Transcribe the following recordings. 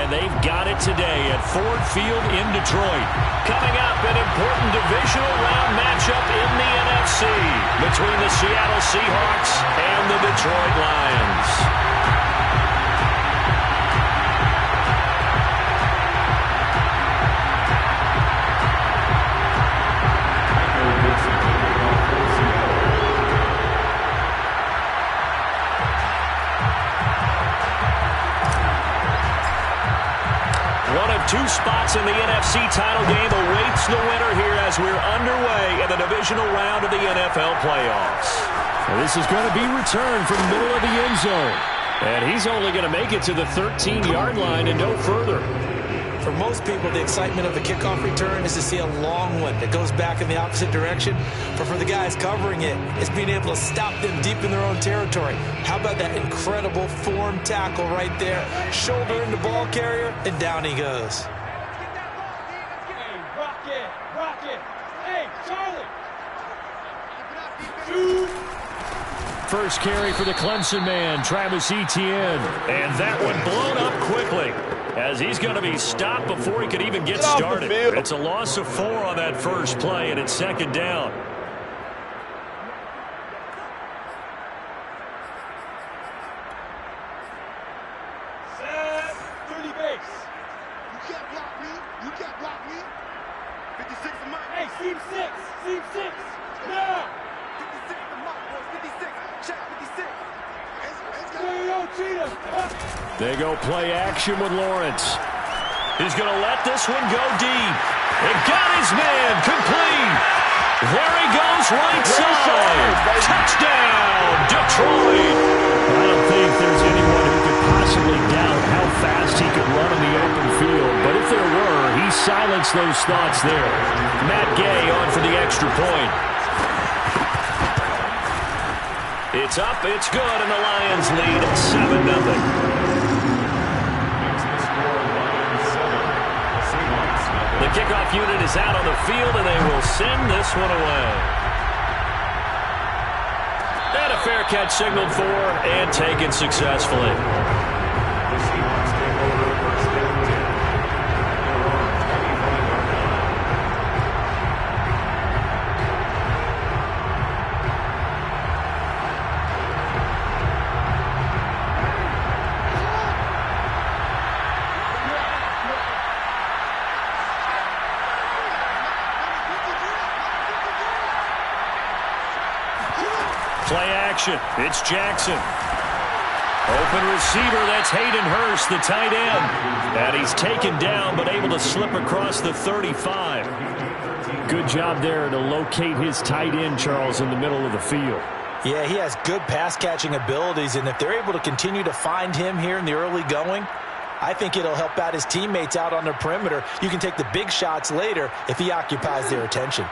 And they've got it today at Ford Field in Detroit. Coming up, an important divisional round matchup in the NFC between the Seattle Seahawks and the Detroit Lions. Two spots in the NFC title game awaits the winner here as we're underway in the divisional round of the NFL playoffs. And this is going to be returned from the middle of the end zone. And he's only going to make it to the 13-yard line and no further. For most people, the excitement of the kickoff return is to see a long one that goes back in the opposite direction. But for the guys covering it, it's being able to stop them deep in their own territory. How about that incredible form tackle right there? Shoulder into ball carrier, and down he goes. Hey, rock it. Hey, Charlie. First carry for the Clemson man, Travis Etienne. And that one blown up quickly, as he's going to be stopped before he could even get started. It's a loss of 4 on that first play, and it's second down. Set, 30 base. You can't block me. 56 to Mike. Hey, seam 6. Now. 56 to Mike, boys. 56. Check 56. Yo, Cheetah. They go play action with Lawrence. He's going to let this one go deep. It got his man complete. There he goes right side. Touchdown, Detroit. I don't think there's anyone who could possibly doubt how fast he could run in the open field. But if there were, he silenced those thoughts there. Matt Gay on for the extra point. It's up, it's good, and the Lions lead 7-0. The kickoff unit is out on the field, and they will send this one away. And a fair catch signaled for and taken successfully. Play action. It's Jackson. Open receiver. That's Hayden Hurst, the tight end. And he's taken down, but able to slip across the 35. Good job there to locate his tight end, Charles, in the middle of the field. Yeah, he has good pass-catching abilities, and if they're able to continue to find him here in the early going, I think it'll help out his teammates out on the perimeter. You can take the big shots later if he occupies their attention.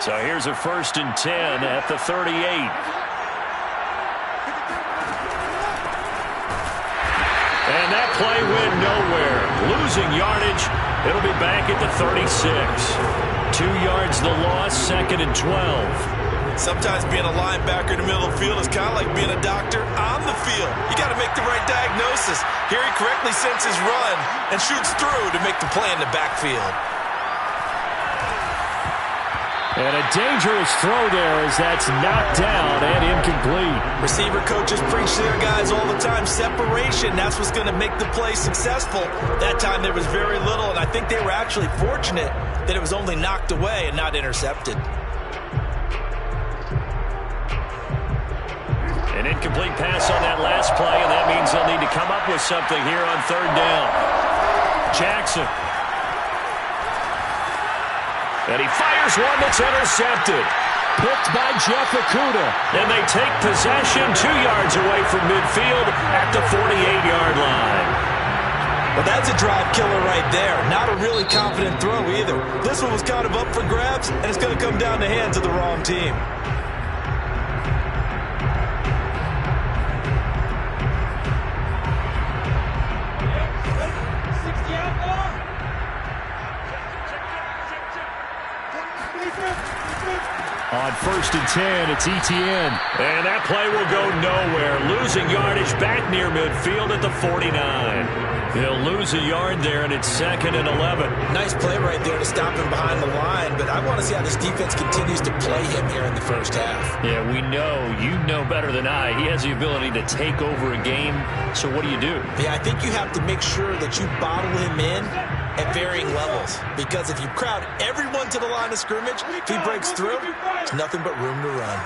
So here's a 1st and 10 at the 38. And that play went nowhere. Losing yardage. It'll be back at the 36. 2 yards the loss, 2nd and 12. Sometimes being a linebacker in the middle of the field is kind of like being a doctor on the field. You got to make the right diagnosis. Here he correctly senses run and shoots through to make the play in the backfield. And a dangerous throw there as that's knocked down and incomplete. Receiver coaches preach to their guys all the time. Separation, that's what's going to make the play successful. That time there was very little, and I think they were actually fortunate that it was only knocked away and not intercepted. An incomplete pass on that last play, and that means they'll need to come up with something here on 3rd down. Jackson. And he fires one that's intercepted. Picked by Jeff Okudah. And they take possession 2 yards away from midfield at the 48-yard line. Well, that's a drive killer right there. Not a really confident throw either. This one was kind of up for grabs, and it's going to come down the hands of the wrong team. On 1st and 10, it's Etienne. And that play will go nowhere. Losing yardage back near midfield at the 49. He'll lose a yard there, and it's 2nd and 11. Nice play right there to stop him behind the line, but I want to see how this defense continues to play him here in the first half. Yeah, we know. You know better than I. He has the ability to take over a game, so what do you do? Yeah, I think you have to make sure that you bottle him in at varying levels, because if you crowd everyone to the line of scrimmage, if he breaks through, there's nothing but room to run.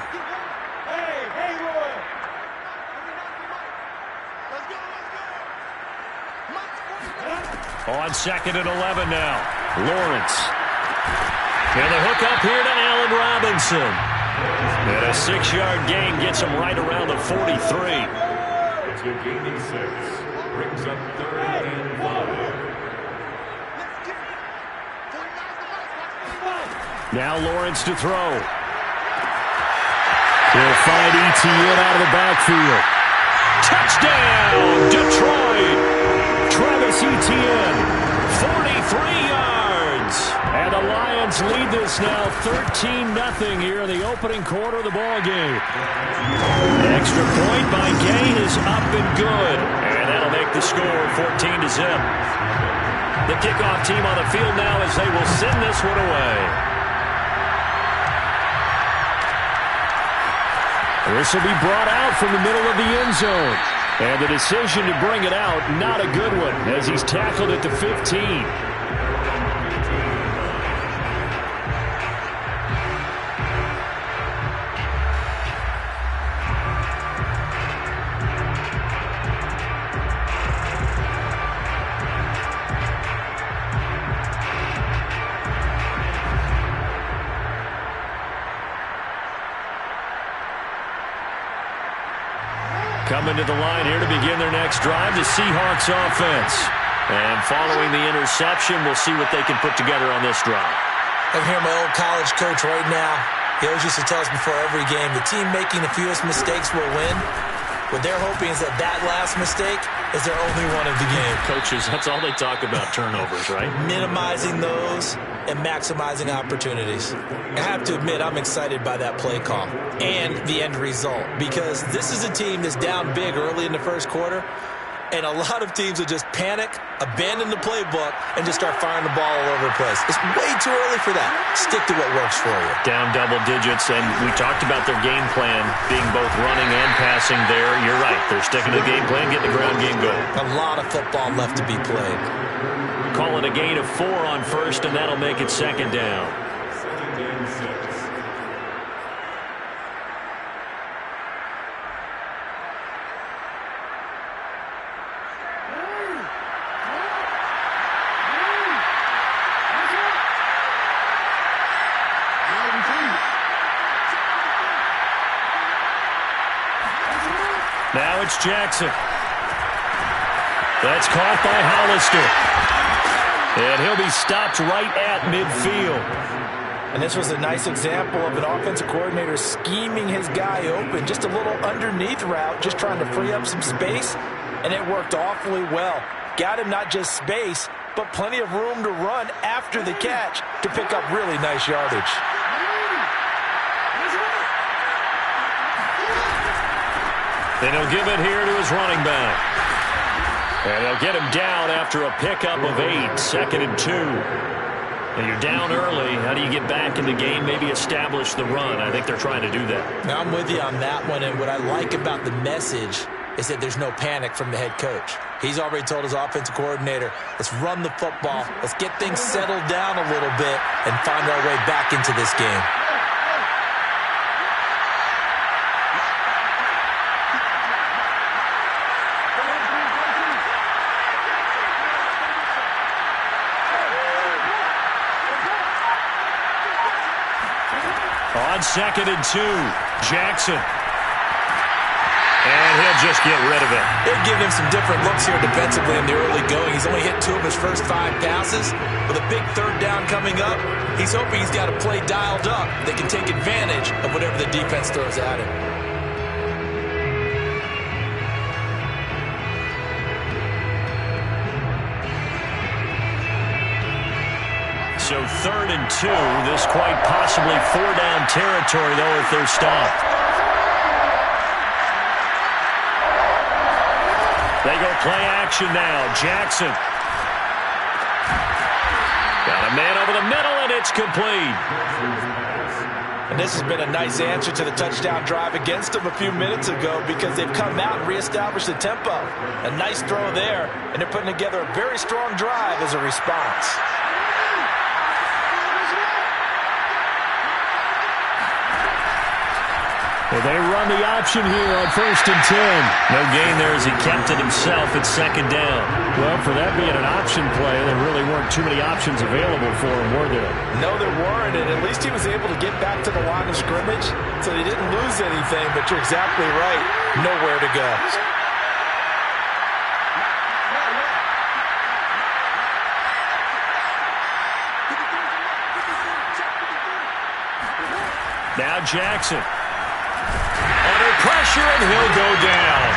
On 2nd and 11 now. Lawrence. And the hook up here to Allen Robinson. And a 6-yard gain gets him right around the 43. It's a gaining 6. Brings up 3rd and 5. Now Lawrence to throw. He'll find Etienne out of the backfield. Touchdown, Detroit! Travis Etienne, 43 yards. And the Lions lead this now 13-0 here in the opening quarter of the ballgame. Extra point by Gay is up and good. And that'll make the score 14-0. The kickoff team on the field now as they will send this one away. This will be brought out from the middle of the end zone. And the decision to bring it out, not a good one, as he's tackled at the 15. Coming to the line here to begin their next drive, the Seahawks offense. And following the interception, we'll see what they can put together on this drive. I'm here, my old college coach right now. He always used to tell us before every game, the team making the fewest mistakes will win. What they're hoping is that last mistake is their only one of the game. Coaches, that's all they talk about, turnovers, right? Minimizing those and maximizing opportunities. I have to admit, I'm excited by that play call and the end result, because this is a team that's down big early in the first quarter, and a lot of teams will just panic, abandon the playbook, and just start firing the ball all over the place. It's way too early for that. Stick to what works for you. Down double digits, and we talked about their game plan being both running and passing there. You're right. They're sticking to the game plan, getting the ground game going. A lot of football left to be played. Call it a gain of 4 on first, and that'll make it 2nd down. 2nd and 6. Now it's Jackson. That's caught by Hollister. And he'll be stopped right at midfield. And this was a nice example of an offensive coordinator scheming his guy open. Just a little underneath route, just trying to free up some space. And it worked awfully well. Got him not just space, but plenty of room to run after the catch to pick up really nice yardage. Then he'll give it here to his running back. And they'll get him down after a pickup of 8, 2nd and 2. And you're down early. How do you get back in the game, maybe establish the run? I think they're trying to do that. Now I'm with you on that one, and what I like about the message is that there's no panic from the head coach. He's already told his offensive coordinator, let's run the football, let's get things settled down a little bit and find our way back into this game. On 2nd and 2, Jackson. And he'll just get rid of it. They're giving him some different looks here defensively in the early going. He's only hit 2 of his first 5 passes. With a big 3rd down coming up, he's hoping he's got a play dialed up that can take advantage of whatever the defense throws at him. So 3rd and 2, this quite possibly 4-down territory, though, if they're stopped. They go play action now. Jackson. Got a man over the middle, and it's complete. And this has been a nice answer to the touchdown drive against them a few minutes ago because they've come out and reestablished the tempo. A nice throw there, and they're putting together a very strong drive as a response. Well, they run the option here on 1st and 10. No gain there as he kept it himself at 2nd down. Well, for that being an option play, there really weren't too many options available for him, were there? No, there weren't, and at least he was able to get back to the line of scrimmage, so he didn't lose anything, but you're exactly right. Nowhere to go. Now Jackson. Under pressure, and he'll go down.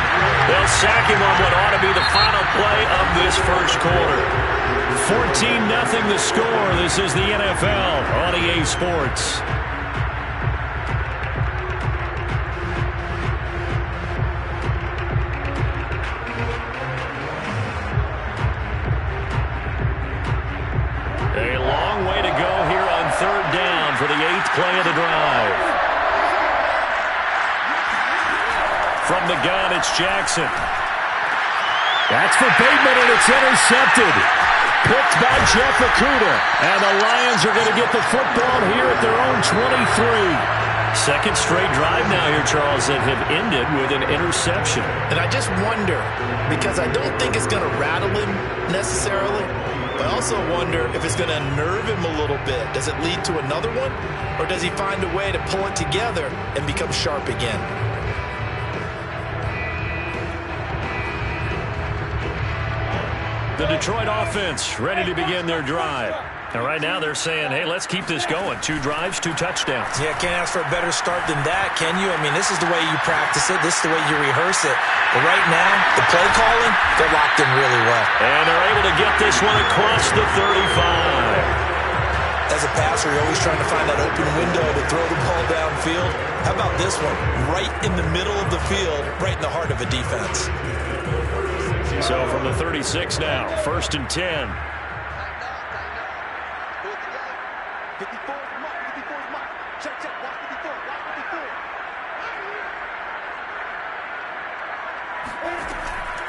They'll sack him on what ought to be the final play of this first quarter. 14-0 the score. This is the NFL on EA Sports. A long way to go here on 3rd down for the 8th play of the drive. From the gun, it's Jackson. That's for Bateman, and it's intercepted. Picked by Jeff Okudah. And the Lions are going to get the football here at their own 23. Second straight drive now here, Charles, that have ended with an interception. And I just wonder, because I don't think it's going to rattle him necessarily, but I also wonder if it's going to unnerve him a little bit. Does it lead to another one? Or does he find a way to pull it together and become sharp again? The Detroit offense ready to begin their drive. And right now they're saying, hey, let's keep this going. 2 drives, 2 touchdowns. Yeah, can't ask for a better start than that, can you? I mean, this is the way you practice it. This is the way you rehearse it. But right now, the play calling, they're locked in really well. And they're able to get this one across the 35. As a passer, you're always trying to find that open window to throw the ball downfield. How about this one? Right in the middle of the field, right in the heart of a defense. So from the 36 now, 1st and 10.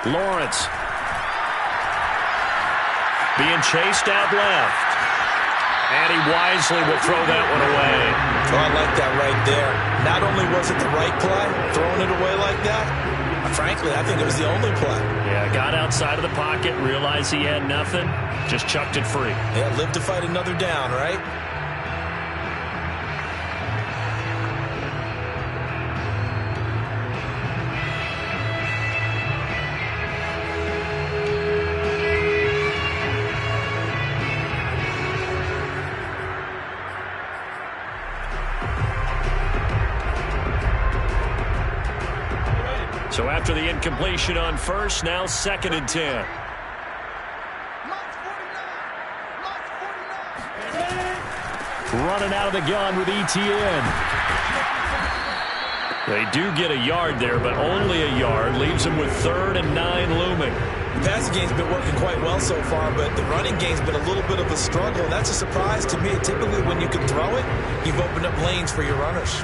Lawrence. Being chased out left. And he wisely will throw that one away. Oh, I like that right there. Not only was it the right play, throwing it away like that, frankly, I think it was the only play. Yeah, got outside of the pocket, realized he had nothing, just chucked it free. Yeah, live to fight another down, right? So after the incompletion on 1st, now 2nd and 10. Running out of the gun with ETN. They do get a yard there, but only a yard. Leaves them with 3rd and 9 looming. The passing game's been working quite well so far, but the running game's been a little bit of a struggle, and that's a surprise to me. Typically, when you can throw it, you've opened up lanes for your runners.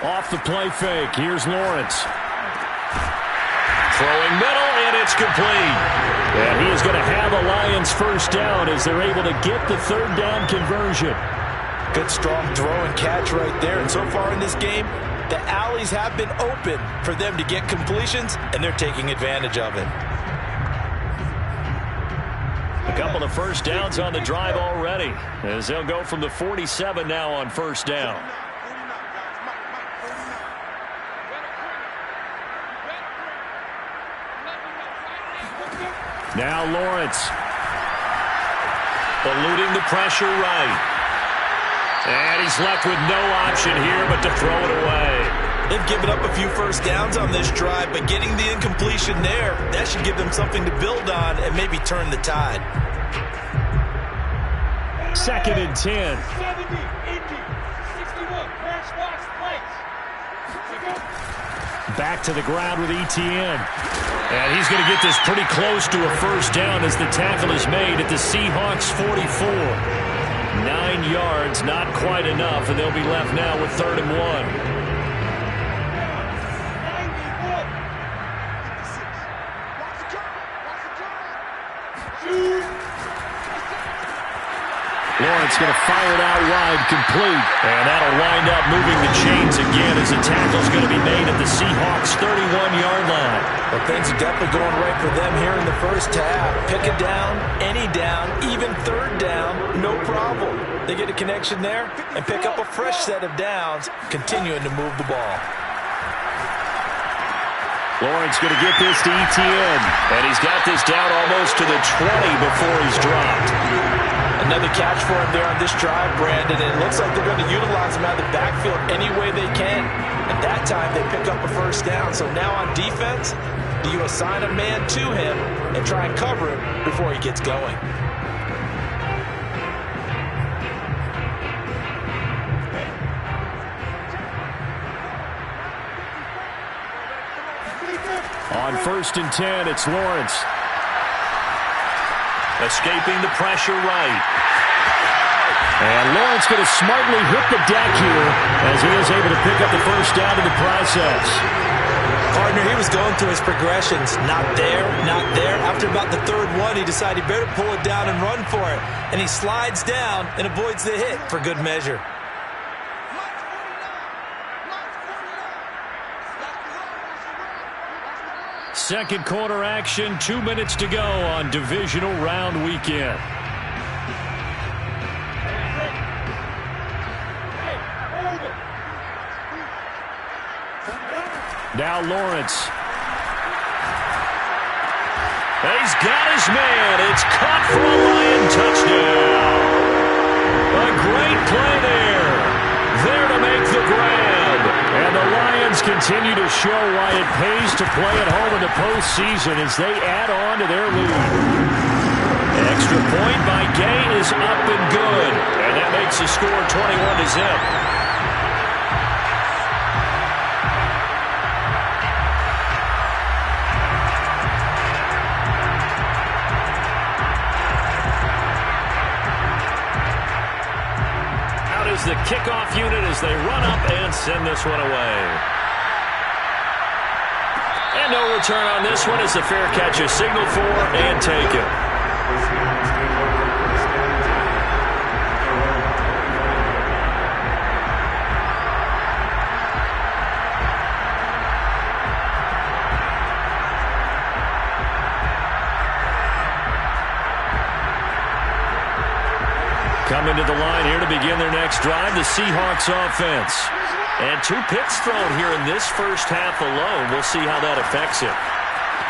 Off the play fake, here's Lawrence. Throwing middle, and it's complete. And he is going to have a Lions 1st down as they're able to get the 3rd down conversion. Good, strong throw and catch right there. And so far in this game, the alleys have been open for them to get completions, and they're taking advantage of it. A couple of 1st downs on the drive already, as they'll go from the 47 now on 1st down. Now Lawrence. Eluding the pressure right. And he's left with no option here but to throw it away. They've given up a few first downs on this drive, but getting the incompletion there, that should give them something to build on and maybe turn the tide. 2nd and 10. 70, 80, 61, match box plates. Back to the ground with Etienne. And he's going to get this pretty close to a first down as the tackle is made at the Seahawks 44. 9 yards, not quite enough, and they'll be left now with 3rd and 1. Lawrence going to fire it out wide, complete. And that'll wind up moving the chains again as the tackle's going to be made at the Seahawks 31-yard line. Well, things are definitely going right for them here in the first half. Pick a down, any down, even 3rd down, no problem. They get a connection there and pick up a fresh set of downs, continuing to move the ball. Lawrence going to get this to Etienne. And he's got this down almost to the 20 before he's dropped. Another catch for him there on this drive, Brandon, and it looks like they're going to utilize him out of the backfield any way they can. At that time, they pick up a first down. So now on defense, do you assign a man to him and try and cover him before he gets going? On 1st and 10, it's Lawrence. Escaping the pressure right. And Lawrence going to smartly hit the deck here as he is able to pick up the first down in the process. Partner, he was going through his progressions. Not there, not there. After about the 3rd one, he decided he better pull it down and run for it. And he slides down and avoids the hit for good measure. Second quarter action, 2 minutes to go on divisional round weekend. Now Lawrence. He's got his man. It's caught for a Lion touchdown. A great play there. There to make the grab. And the Lions continue to show why it pays to play at home in the postseason as they add on to their lead. Extra point by Gay is up and good. And that makes the score 21-0. The kickoff unit as they run up and send this one away. And no return on this one as the fair catch is signaled for and taken. Coming to the line here to begin their next drive, the Seahawks offense. And 2 picks thrown here in this first half alone. We'll see how that affects it.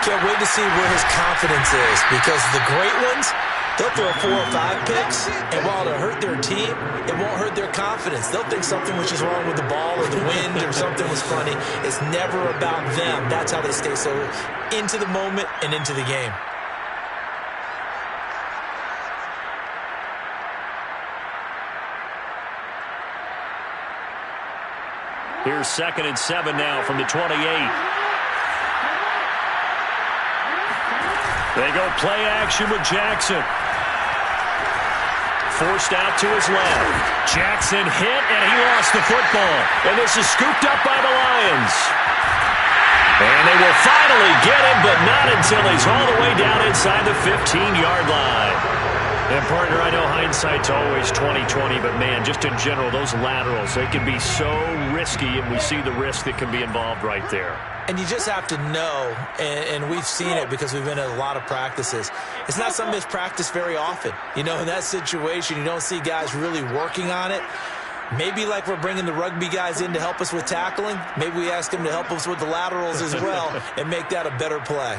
Can't wait to see where his confidence is, because the great ones, they'll throw 4 or 5 picks, and while it'll hurt their team, it won't hurt their confidence. They'll think something was just wrong with the ball or the wind or something was funny. It's never about them. That's how they stay so into the moment and into the game. Here's 2nd and 7 now from the 28. They go play action with Jackson. Forced out to his left. Jackson hit, and he lost the football. And this is scooped up by the Lions. And they will finally get him, but not until he's all the way down inside the 15-yard line. And, partner, I know hindsight's always 20/20, but, man, just in general, those laterals, they can be so risky, and we see the risk that can be involved right there. And you just have to know, and we've seen it because we've been at a lot of practices. It's not something that's practiced very often. You know, in that situation, you don't see guys really working on it. Maybe like we're bringing the rugby guys in to help us with tackling, maybe we ask them to help us with the laterals as well and make that a better play.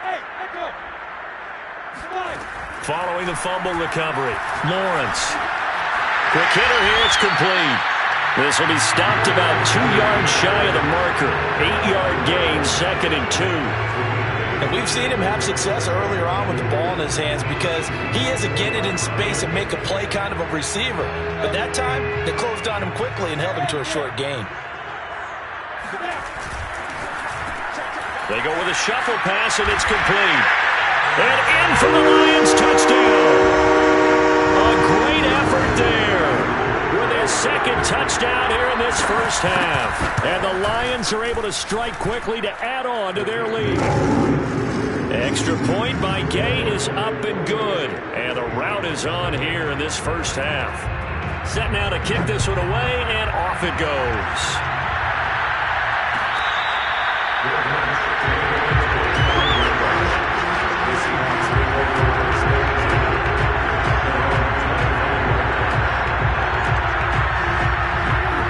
Hey, echo. following the fumble recovery. Lawrence. Quick hitter here. It's complete. This will be stopped about 2 yards shy of the marker. 8-yard gain, 2nd and 2. And we've seen him have success earlier on with the ball in his hands because he is a get it in space and make a play kind of a receiver. But that time, they closed on him quickly and held him to a short gain. They go with a shuffle pass, and it's complete. And in for the Lions, touchdown. A great effort there with his 2nd touchdown here in this first half. And the Lions are able to strike quickly to add on to their lead. Extra point by Gay is up and good. And the route is on here in this first half. Set now to kick this one away, and off it goes.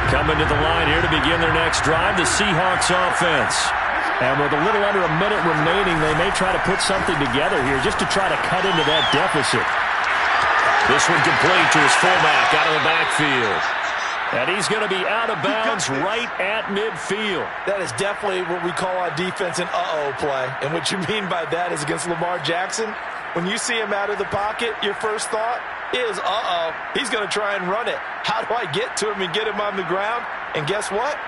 Coming to the line here to begin their next drive, the Seahawks offense. And with a little under a minute remaining, they may try to put something together here just to try to cut into that deficit. This one complete to his fullback out of the backfield. And he's going to be out of bounds right at midfield. That is definitely what we call on defense an uh-oh play. And what you mean by that is against Lamar Jackson, when you see him out of the pocket, your first thought is, uh-oh, he's going to try and run it. How do I get to him and get him on the ground? And guess what?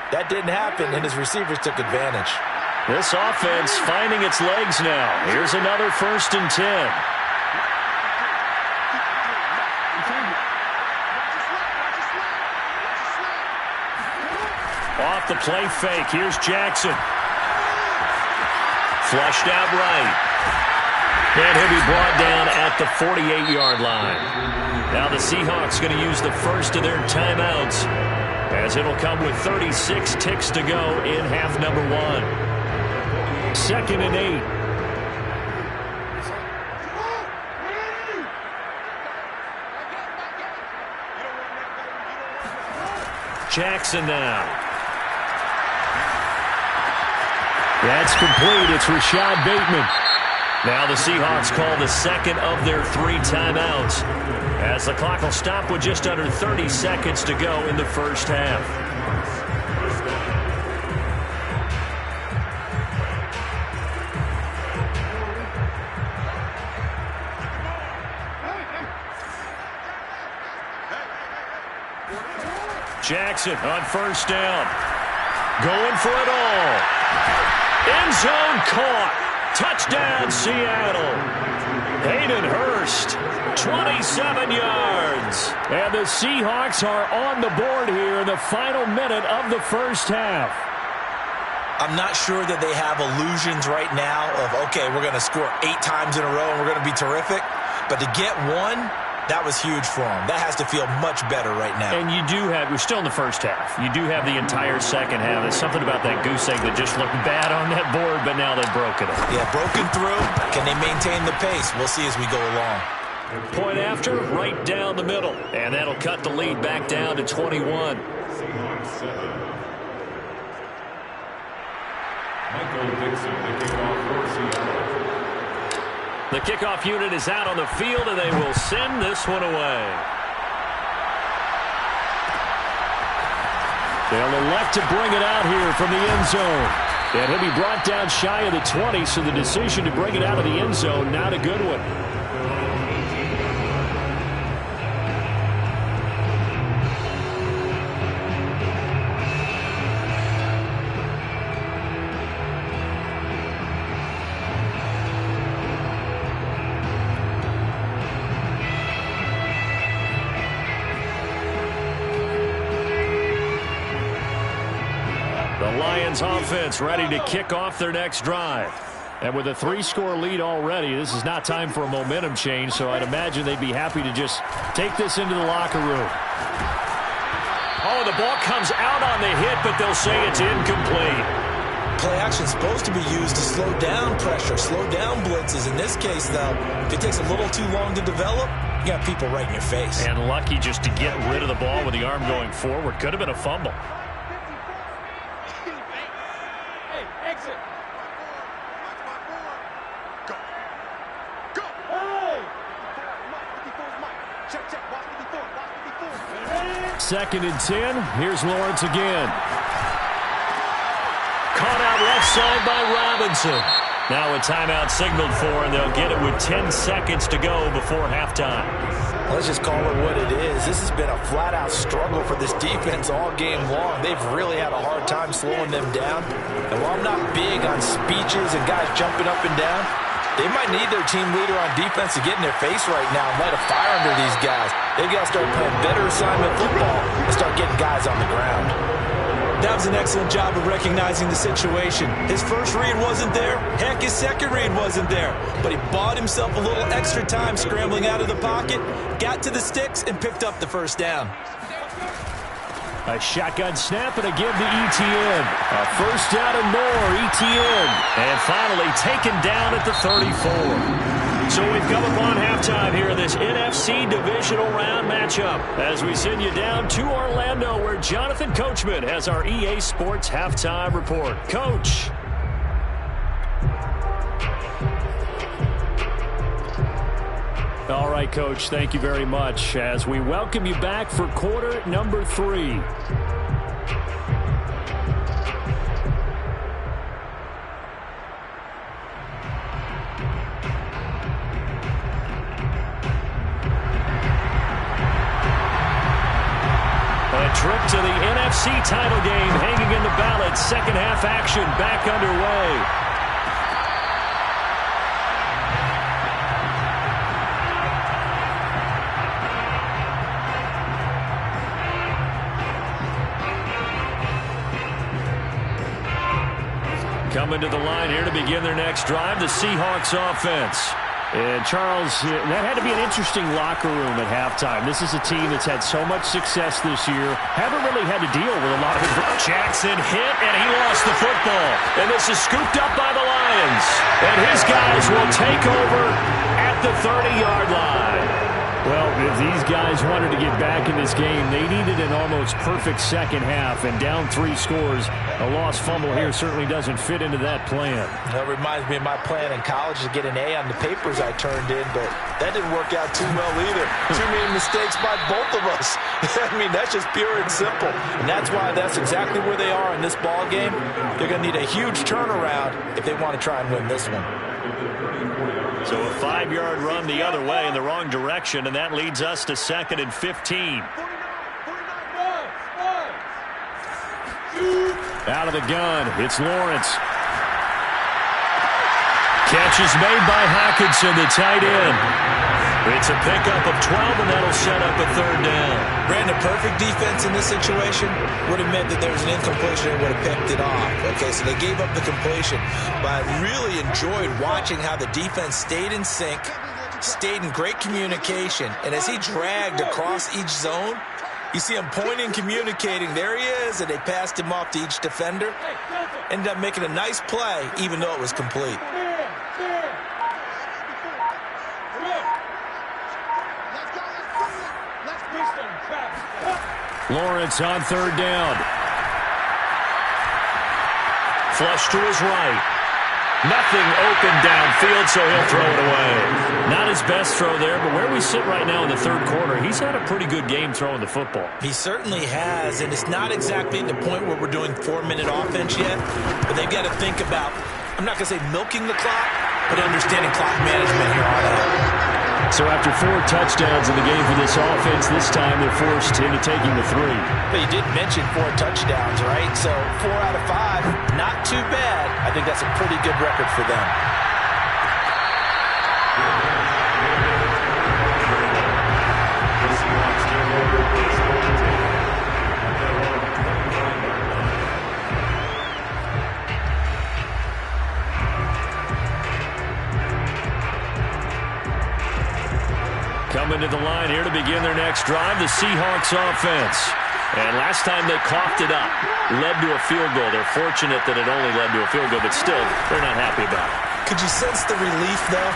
That didn't happen, and his receivers took advantage. This offense finding its legs now. Here's another 1st and 10. Off the play fake. Here's Jackson. Flushed out right. And he'll be brought down at the 48-yard line. Now the Seahawks going to use the first of their timeouts, as it'll come with 36 ticks to go in half number 1. 2nd and 8. Jackson now. That's complete. It's Rashad Bateman. Now the Seahawks call the 2nd of their 3 timeouts, as the clock will stop with just under 30 seconds to go in the first half. Jackson on 1st down. Going for it all. End zone caught. Touchdown, Seattle. Hayden Hurst, 27 yards. And the Seahawks are on the board here in the final minute of the first half. I'm not sure that they have illusions right now of, okay, we're going to score 8 times in a row and we're going to be terrific. But to get one, that was huge for them. That has to feel much better right now. And you do have, we're still in the first half. You do have the entire second half. There's something about that goose egg that just looked bad on that board, but now they've broken it. Yeah, broken through. Can they maintain the pace? We'll see as we go along. Point after, right down the middle. And that'll cut the lead back down to 21. Michael Dixon, the kickoff for Seattle. The kickoff unit is out on the field, and they will send this one away. They'll elect to bring it out here from the end zone. And he'll be brought down shy of the 20, so the decision to bring it out of the end zone, not a good one. Offense ready to kick off their next drive. And with a 3-score lead already, this is not time for a momentum change, so I'd imagine they'd be happy to just take this into the locker room. Oh, the ball comes out on the hit, but they'll say it's incomplete. Play action is supposed to be used to slow down pressure, slow down blitzes. In this case, though, if it takes a little too long to develop, you got people right in your face. And lucky just to get rid of the ball with the arm going forward. Could have been a fumble. 2nd and 10. Here's Lawrence again. Caught out left side by Robinson. Now a timeout signaled for, and they'll get it with 10 seconds to go before halftime. Let's just call it what it is. This has been a flat-out struggle for this defense all game long. They've really had a hard time slowing them down. And while I'm not big on speeches and guys jumping up and down, they might need their team leader on defense to get in their face right now and light a fire under these guys. They've got to start playing better assignment football and start getting guys on the ground. That was an excellent job of recognizing the situation. His first read wasn't there. Heck, his second read wasn't there. But he bought himself a little extra time scrambling out of the pocket, got to the sticks, and picked up the first down. A shotgun snap and a give to Etienne. A first down and more, Etienne. And finally taken down at the 34. So we've come upon halftime here in this NFC divisional round matchup as we send you down to Orlando where Jonathan Coachman has our EA Sports halftime report. Coach. All right, Coach, thank you very much as we welcome you back for quarter number 3. Trip to the NFC title game hanging in the balance. Second half action back underway. Coming to the line here to begin their next drive, the Seahawks offense. And, Charles, that had to be an interesting locker room at halftime. This is a team that's had so much success this year. Haven't really had to deal with a lot of it. Jackson hit, and he lost the football. And this is scooped up by the Lions. And his guys will take over at the 30-yard line. Well, if these guys wanted to get back in this game, they needed an almost perfect second half. And down 3 scores, a lost fumble here certainly doesn't fit into that plan. That reminds me of my plan in college to get an A on the papers I turned in, but that didn't work out too well either. Too many mistakes by both of us. I mean, that's just pure and simple. And that's why that's exactly where they are in this ball game. They're going to need a huge turnaround if they want to try and win this one. So a 5-yard run the other way in the wrong direction, and that leads us to 2nd and 15. Out of the gun, it's Lawrence. Catch is made by Hockenson, the tight end. It's a pickup of 12, and that'll set up a 3rd down. Brandon, perfect defense in this situation would have meant that there was an incompletion and would have picked it off. Okay, so they gave up the completion. But I really enjoyed watching how the defense stayed in sync, stayed in great communication. And as he dragged across each zone, you see him pointing, communicating. There he is, and they passed him off to each defender. Ended up making a nice play, even though it was complete. Lawrence on 3rd down. Flush to his right. Nothing open downfield, so he'll throw it away. Not his best throw there, but where we sit right now in the 3rd quarter, he's had a pretty good game throwing the football. He certainly has, and it's not exactly the point where we're doing 4-minute offense yet, but they've got to think about, I'm not going to say milking the clock, but understanding clock management here on out. So after 4 touchdowns in the game for this offense, this time they're forced into taking the 3. But you did mention 4 touchdowns, right? So 4 out of 5, not too bad. I think that's a pretty good record for them. Coming to the line here to begin their next drive, the Seahawks offense. And last time they coughed it up, led to a field goal. They're fortunate that it only led to a field goal, but still, they're not happy about it. Could you sense the relief, though,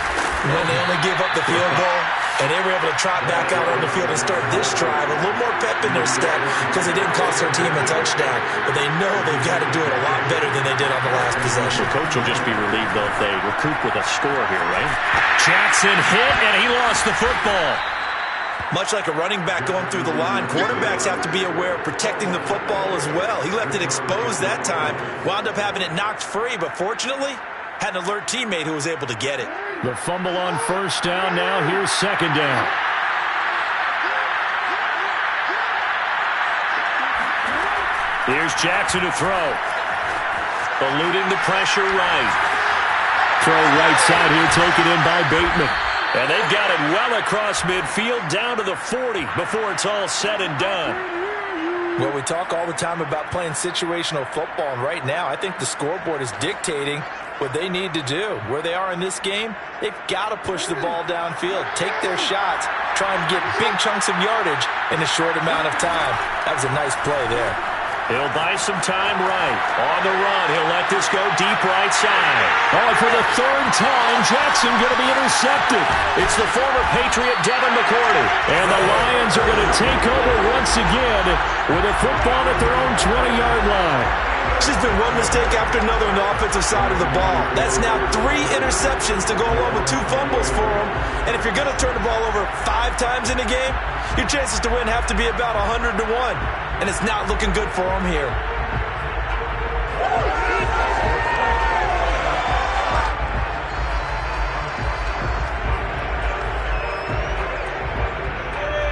when they only gave up the field goal? And they were able to trot back out on the field and start this drive. A little more pep in their step because it didn't cost their team a touchdown. But they know they've got to do it a lot better than they did on the last possession. The coach will just be relieved, though, if they recoup with a score here, right? Jackson hit, and he lost the football. Much like a running back going through the line, quarterbacks have to be aware of protecting the football as well. He left it exposed that time, wound up having it knocked free, but fortunately, had an alert teammate who was able to get it. The fumble on first down. Now here's second down. Here's Jackson to throw. Eluding the pressure right. Throw right side here, taken in by Bateman. And they've got it well across midfield, down to the 40 before it's all said and done. Well, we talk all the time about playing situational football, and right now I think the scoreboard is dictating what they need to do. Where they are in this game, they've got to push the ball downfield, take their shots, try and get big chunks of yardage in a short amount of time. That was a nice play there. He'll buy some time right. On the run, he'll let this go deep right side. Oh, for the third time, Jackson going to be intercepted. It's the former Patriot Devin McCourty. And the Lions are going to take over once again with a football at their own 20-yard line. It's just been one mistake after another on the offensive side of the ball. That's now 3 interceptions to go along with 2 fumbles for them. And if you're going to turn the ball over 5 times in a game, your chances to win have to be about 100 to 1. And it's not looking good for them here.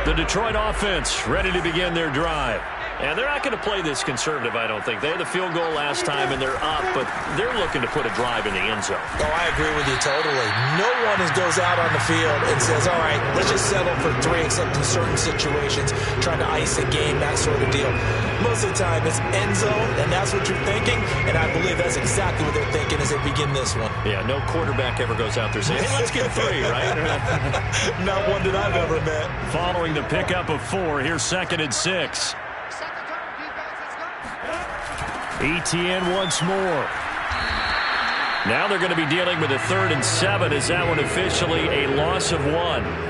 The Detroit offense ready to begin their drive. And they're not going to play this conservative, I don't think. They had the field goal last time, and they're up, but they're looking to put a drive in the end zone. Oh, I agree with you totally. No one goes out on the field and says, all right, let's just settle for 3, except in certain situations, trying to ice a game, that sort of deal. Most of the time, it's end zone, and that's what you're thinking, and I believe that's exactly what they're thinking as they begin this one. Yeah, no quarterback ever goes out there saying, hey, let's get 3, right? Not one that I've ever met. Following the pickup of 4, here's 2nd and 6. ETN once more. Now they're going to be dealing with a 3rd and 7. Is that one officially a loss of 1?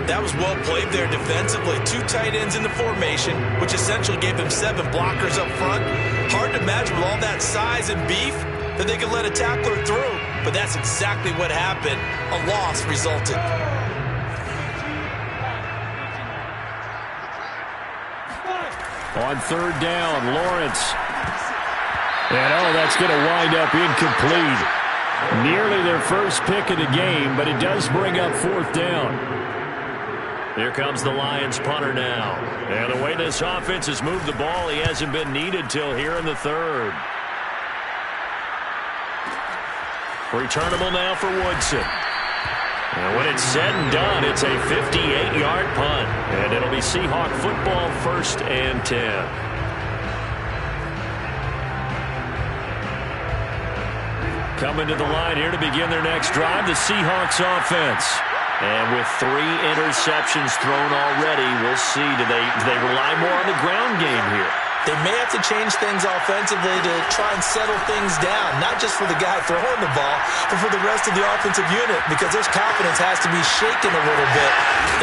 That was well played there defensively. 2 tight ends in the formation, which essentially gave them 7 blockers up front. Hard to imagine with all that size and beef that they could let a tackler through. But that's exactly what happened. A loss resulted. On 3rd down, Lawrence. And, oh, that's going to wind up incomplete. Nearly their first pick of the game, but it does bring up 4th down. Here comes the Lions punter now. And the way this offense has moved the ball, he hasn't been needed till here in the 3rd. Returnable now for Woodson. And when it's said and done, it's a 58-yard punt. And it'll be Seahawk football, 1st and 10. Coming to the line here to begin their next drive, the Seahawks offense. And with 3 interceptions thrown already, we'll see. Do they rely more on the ground game here? They may have to change things offensively to try and settle things down, not just for the guy throwing the ball, but for the rest of the offensive unit, because their confidence has to be shaken a little bit.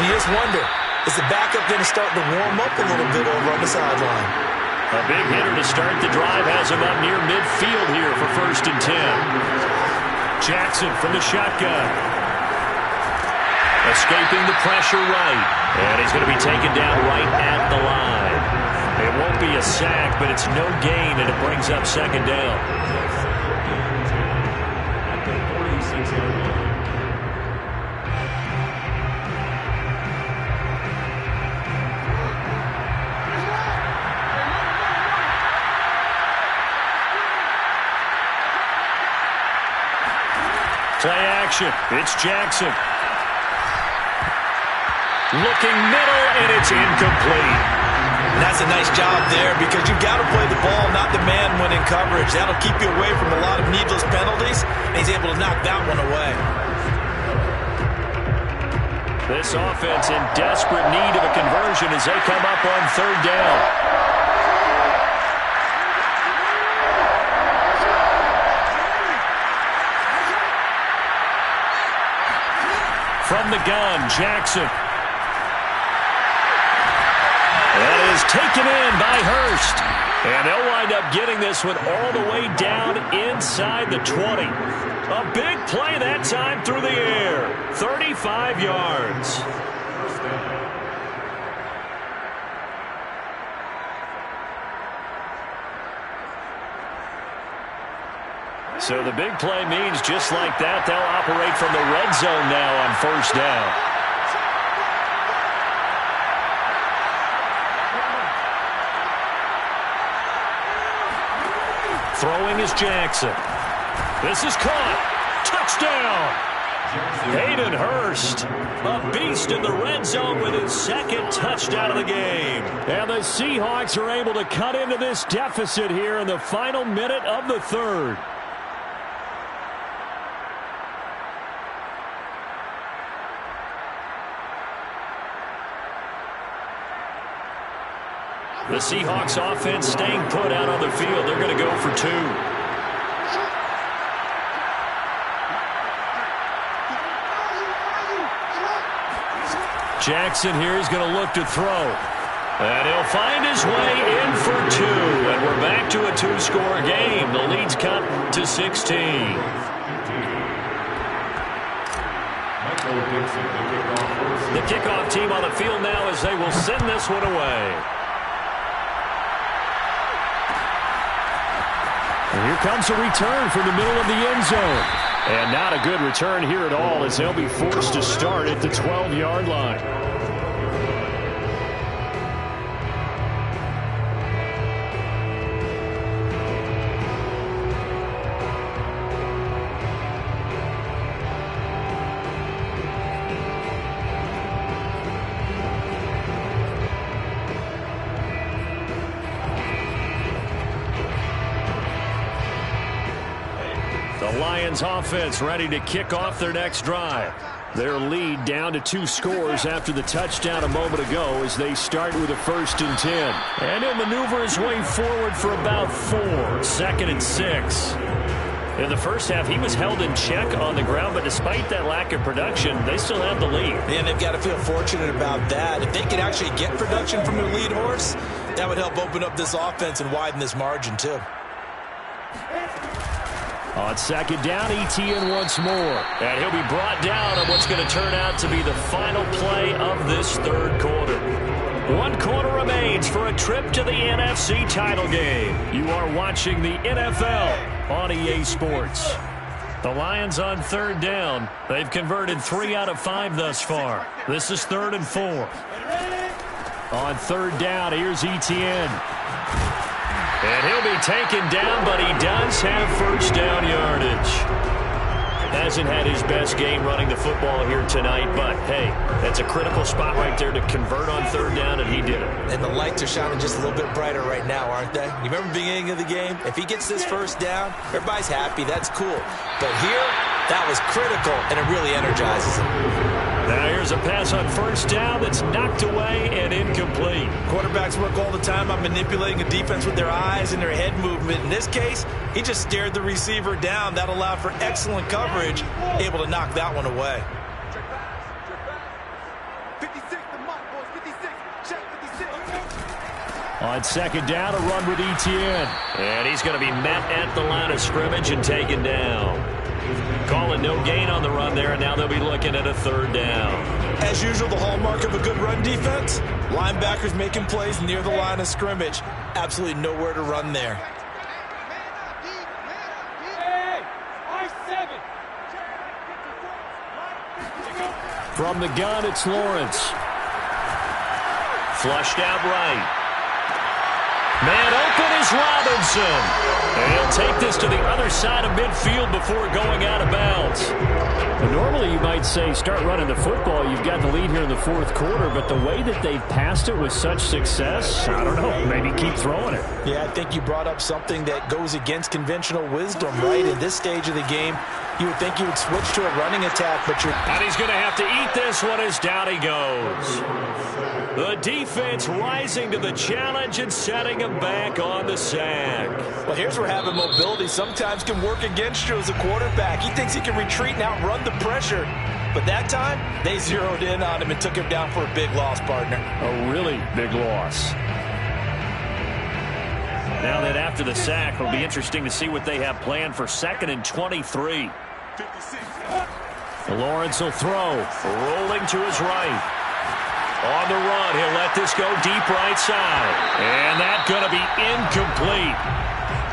And you just wonder, is the backup going to start to warm up a little bit over on the sideline? A big hitter to start the drive has him up near midfield here for 1st and 10. Jackson from the shotgun. Escaping the pressure right. And he's going to be taken down right at the line. It won't be a sack, but it's no gain, and it brings up 2nd down. Play action. It's Jackson. Looking middle, and it's incomplete. That's a nice job there because you've got to play the ball, not the man when in coverage. That'll keep you away from a lot of needless penalties, and he's able to knock that one away. This offense in desperate need of a conversion as they come up on 3rd down. From the gun, Jackson. That is taken in by Hurst. And they'll wind up getting this one all the way down inside the 20. A big play that time through the air. 35 yards. So the big play means just like that, they'll operate from the red zone now on first down. Throwing is Jackson. This is caught. Touchdown. Hayden Hurst, a beast in the red zone with his second touchdown of the game. And the Seahawks are able to cut into this deficit here in the final minute of the third. The Seahawks offense staying put out on the field. They're going to go for two. Jackson here is going to look to throw. And he'll find his way in for two. And we're back to a two-score game. The lead's cut to 16. The kickoff team on the field now as they will send this one away. And here comes a return from the middle of the end zone. And not a good return here at all as they'll be forced to start at the 12-yard line. The Lions offense ready to kick off their next drive. Their lead down to 2 scores after the touchdown a moment ago as they start with a 1st and 10. And he'll maneuver his way forward for about 4. 2nd and 6. In the first half, he was held in check on the ground, but despite that lack of production, they still have the lead. And they've got to feel fortunate about that. If they could actually get production from their lead horse, that would help open up this offense and widen this margin too. On 2nd down, Etienne once more. And he'll be brought down on what's going to turn out to be the final play of this third quarter. 1 quarter remains for a trip to the NFC title game. You are watching the NFL on EA Sports. The Lions on 3rd down. They've converted 3 out of 5 thus far. This is 3rd and 4. On 3rd down, here's Etienne. And he'll be taken down, but he does have first down yardage. Hasn't had his best game running the football here tonight, but hey, that's a critical spot right there to convert on 3rd down, and he did it. And the lights are shining just a little bit brighter right now, aren't they? You remember the beginning of the game? If he gets this first down, everybody's happy. That's cool. But here, that was critical, and it really energizes him. Now here's a pass on 1st down that's knocked away and incomplete. Quarterbacks work all the time on manipulating a defense with their eyes and their head movement. In this case, he just stared the receiver down. That allowed for excellent coverage, able to knock that one away. 56, the mark, boys, 56. Check 56. On 2nd down, a run with Etienne. And he's going to be met at the line of scrimmage and taken down. Calling no gain on the run there, and now they'll be looking at a 3rd down. As usual, the hallmark of a good run defense, linebackers making plays near the line of scrimmage. Absolutely nowhere to run there. From the gun, it's Lawrence. Flushed out right. Man open is Robinson. And he'll take this to the other side of midfield before going out of bounds. And normally you might say start running the football. You've got the lead here in the 4th quarter, but the way that they've passed it with such success, I don't know, maybe keep throwing it. Yeah, I think you brought up something that goes against conventional wisdom, right? In this stage of the game, you would think you would switch to a running attack, but you're... And he's going to have to eat this one as down he goes. The defense rising to the challenge and setting him back on the sack. Well, here's where having mobility sometimes can work against you as a quarterback. He thinks he can retreat and outrun the pressure. But that time, they zeroed in on him and took him down for a big loss, partner. A really big loss. Now that after the sack, it'll be interesting to see what they have planned for 2nd and 23. 56. Lawrence will throw. Rolling to his right. On the run, he'll let this go deep right side. And that's going to be incomplete.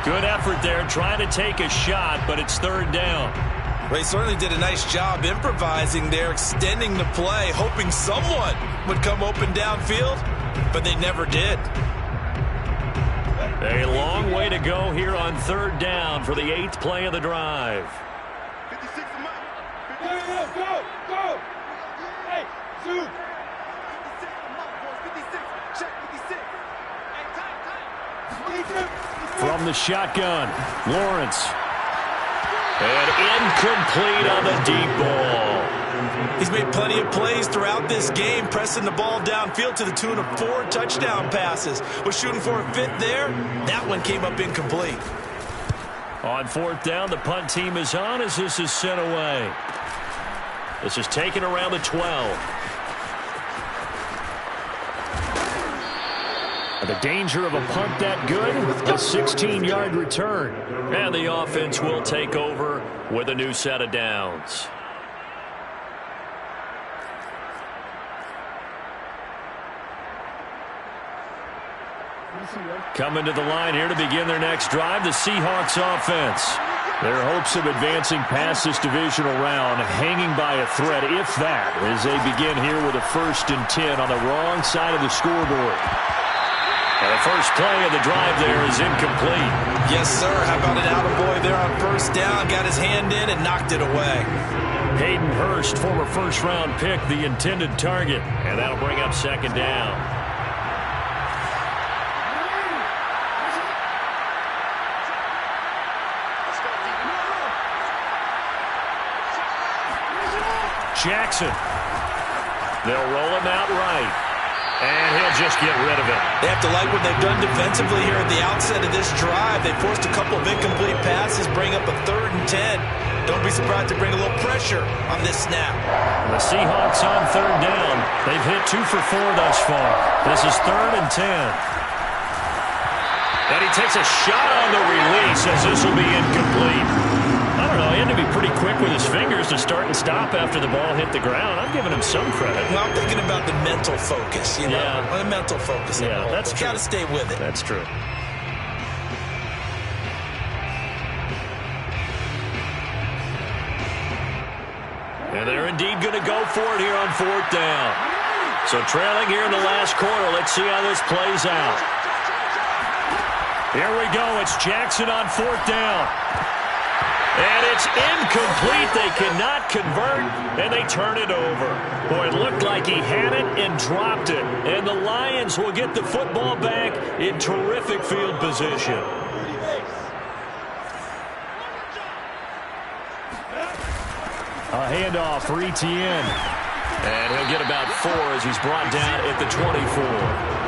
Good effort there, trying to take a shot, but it's third down. Well, he certainly did a nice job improvising there, extending the play, hoping someone would come open downfield, but they never did. A long way to go here on third down for the 8th play of the drive. 56 a month. Go. Hey, shoot. 56 a month, boys. 56. Check 56. Hey, time. From the shotgun, Lawrence. And incomplete on the deep ball. He's made plenty of plays throughout this game, pressing the ball downfield to the tune of 4 touchdown passes. Was shooting for a 5th there. That one came up incomplete. On 4th down, the punt team is on as this is sent away. This is taken around the 12. The danger of a punt that good, a 16-yard return. And the offense will take over with a new set of downs. Coming to the line here to begin their next drive, the Seahawks offense. Their hopes of advancing past this divisional round hanging by a thread, if that, as they begin here with a 1st and 10 on the wrong side of the scoreboard. And the first play of the drive there is incomplete. Yes, sir. How about an attaboy there on 1st down? Got his hand in and knocked it away. Hayden Hurst, former 1st-round pick, the intended target. And that'll bring up 2nd down. Jackson. They'll roll him out right. And he'll just get rid of it. They have to like what they've done defensively here at the outset of this drive. They forced a couple of incomplete passes, bring up a 3rd and 10. Don't be surprised to bring a little pressure on this snap. The Seahawks on 3rd down. They've hit 2 for 4 thus far. This is 3rd and 10. And he takes a shot on the release as this will be incomplete. I don't know, he had to be pretty quick with his fingers to start and stop after the ball hit the ground. I'm giving him some credit. Well, I'm thinking about the mental focus, you know. Yeah. The mental focus. Yeah, that's true. Got to stay with it. That's true. And they're indeed going to go for it here on 4th down. So trailing here in the last quarter. Let's see how this plays out. Here we go. It's Jackson on 4th down. And it's incomplete. They cannot convert, and they turn it over. Boy, it looked like he had it and dropped it. And the Lions will get the football back in terrific field position. A handoff for Etienne. And he'll get about 4 as he's brought down at the 24.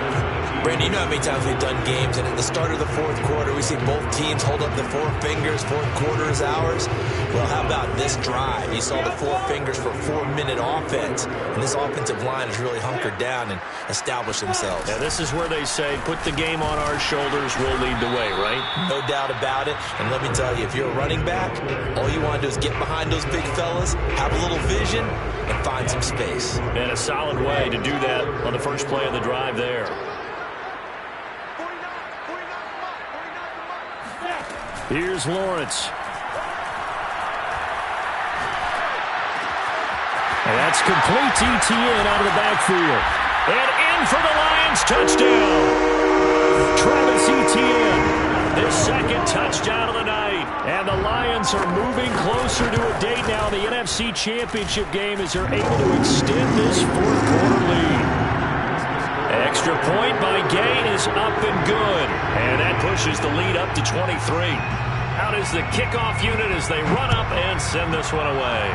Brandon, you know how many times we've done games, and at the start of the 4th quarter, we see both teams hold up the 4 fingers, 4th quarter is ours. Well, how about this drive? You saw the 4 fingers for a 4-minute offense, and this offensive line has really hunkered down and established themselves. Yeah, this is where they say, put the game on our shoulders, we'll lead the way, right? No doubt about it, and let me tell you, if you're a running back, all you want to do is get behind those big fellas, have a little vision, and find some space. And a solid way to do that on the first play of the drive there. Here's Lawrence. And that's complete to Etienne out of the backfield. And in for the Lions, touchdown. Travis Etienne, his 2nd touchdown of the night. And the Lions are moving closer to a date now in the NFC Championship game as they're able to extend this 4th quarter lead. Extra point by Gay is up and good. And that pushes the lead up to 23. Out is the kickoff unit as they run up and send this one away.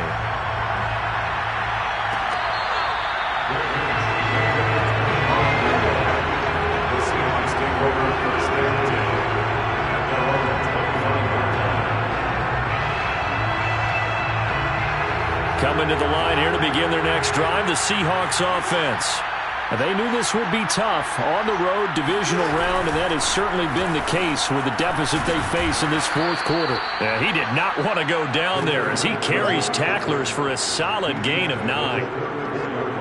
The Seahawks take over 1st and 10 at their own 25. Coming to the line here to begin their next drive, the Seahawks offense. They knew this would be tough on the road divisional round, and that has certainly been the case with the deficit they face in this 4th quarter. Yeah, he did not want to go down there as he carries tacklers for a solid gain of 9.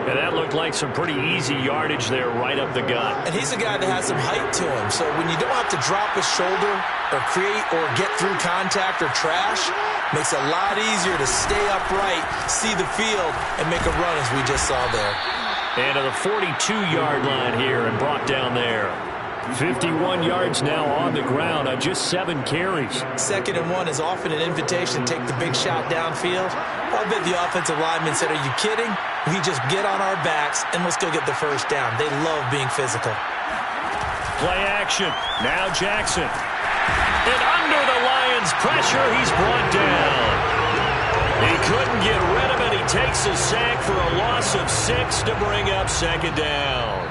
And that looked like some pretty easy yardage there right up the gut. And he's a guy that has some height to him. So when you don't have to drop his shoulder or create or get through contact or trash, makes it a lot easier to stay upright, see the field, and make a run as we just saw there. And to the 42-yard line here and brought down there. 51 yards now on the ground on just 7 carries. 2nd and 1 is often an invitation to take the big shot downfield. I bet the offensive lineman said, "Are you kidding? We just get on our backs and let's go get the first down." They love being physical. Play action. Now Jackson. And under the Lions' pressure, he's brought down. He couldn't get rid of it. He takes a sack for a loss of 6 to bring up 2nd down.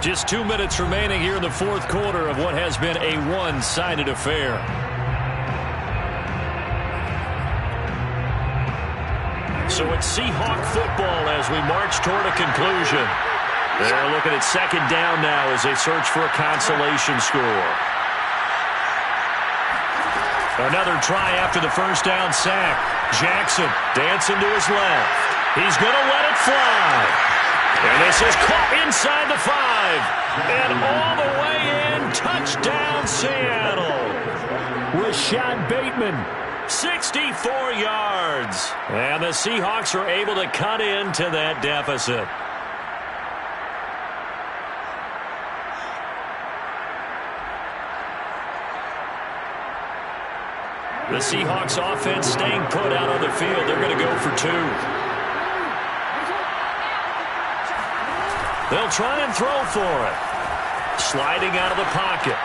Just 2 minutes remaining here in the 4th quarter of what has been a one-sided affair. So it's Seahawk football as we march toward a conclusion. They're looking at 2nd down now as they search for a consolation score. Another try after the first down sack. Jackson dancing to his left. He's going to let it fly. And this is caught inside the 5. And all the way in, touchdown Seattle. Rashad Bateman, 64 yards. And the Seahawks are able to cut into that deficit. The Seahawks offense staying put out on the field. They're going to go for 2. They'll try and throw for it. Sliding out of the pocket.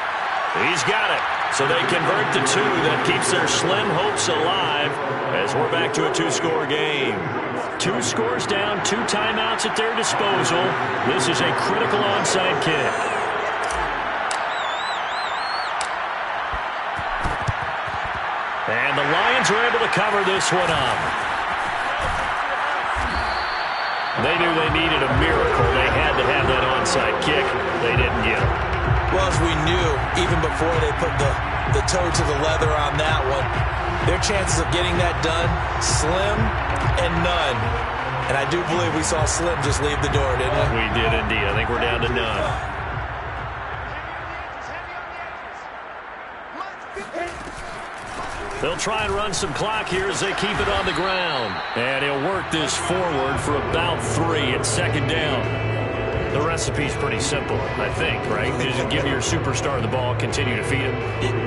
He's got it. So they convert the 2. That keeps their slim hopes alive as we're back to a 2-score game. 2 scores down, 2 timeouts at their disposal. This is a critical onside kick. And the Lions are able to cover this one up. They knew they needed a miracle. They had to have that onside kick. They didn't get it. Well, as we knew, even before they put the toe to the leather on that one, their chances of getting that done, slim and none. And I do believe we saw Slim just leave the door, didn't we? We did indeed. I think we're down to none. They'll try and run some clock here as they keep it on the ground. And he'll work this forward for about 3 at 2nd down. The recipe's pretty simple, I think, right? You just give your superstar the ball, continue to feed him.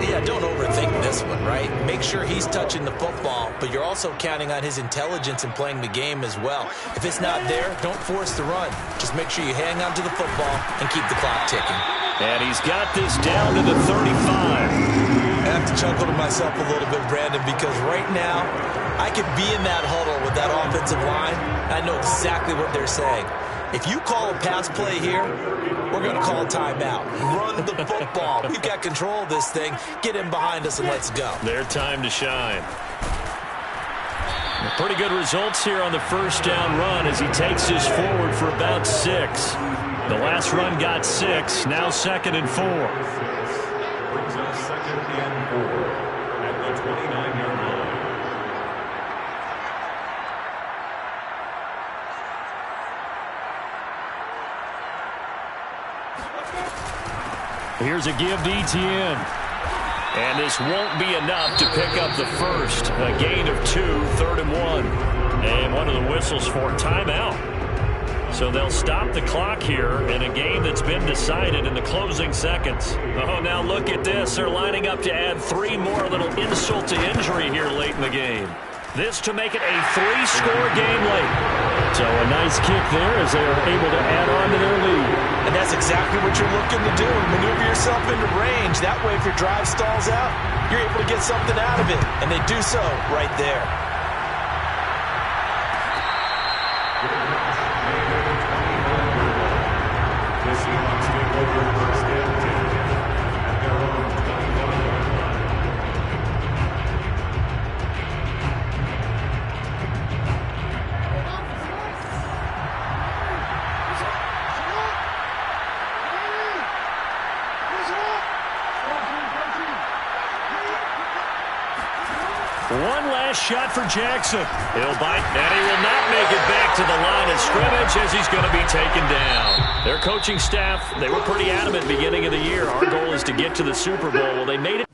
Yeah, don't overthink this one, right? Make sure he's touching the football, but you're also counting on his intelligence in playing the game as well. If it's not there, don't force the run. Just make sure you hang on to the football and keep the clock ticking. And he's got this down to the 35. I have to chuckle to myself a little bit, Brandon, because right now I could be in that huddle with that offensive line. I know exactly what they're saying. If you call a pass play here, we're going to call a timeout. Run the football. We've got control of this thing. Get in behind us and let's go. Their time to shine. Pretty good results here on the first down run as he takes this forward for about 6. The last run got 6. Now 2nd and 4. Brings up 2nd and 4 at the 29-yard line. Here's a give to Etienne. And this won't be enough to pick up the first. A gain of 2, 3rd and 1. And one of the whistles for timeout. So they'll stop the clock here in a game that's been decided in the closing seconds. Oh, now look at this. They're lining up to add 3 more, a little insult to injury here late in the game. This to make it a 3-score game late. So a nice kick there as they are able to add on to their lead. And that's exactly what you're looking to do. Maneuver yourself into range. That way, if your drive stalls out, you're able to get something out of it. And they do so right there. The Seahawks take over first and 10 at their own 21-yard line. One last last shot for Jackson. He'll bite, and he will not make it back to the line of scrimmage as he's going to be taken down. Their coaching staff, they were pretty adamant beginning of the year. Our goal is to get to the Super Bowl. Well, they made it.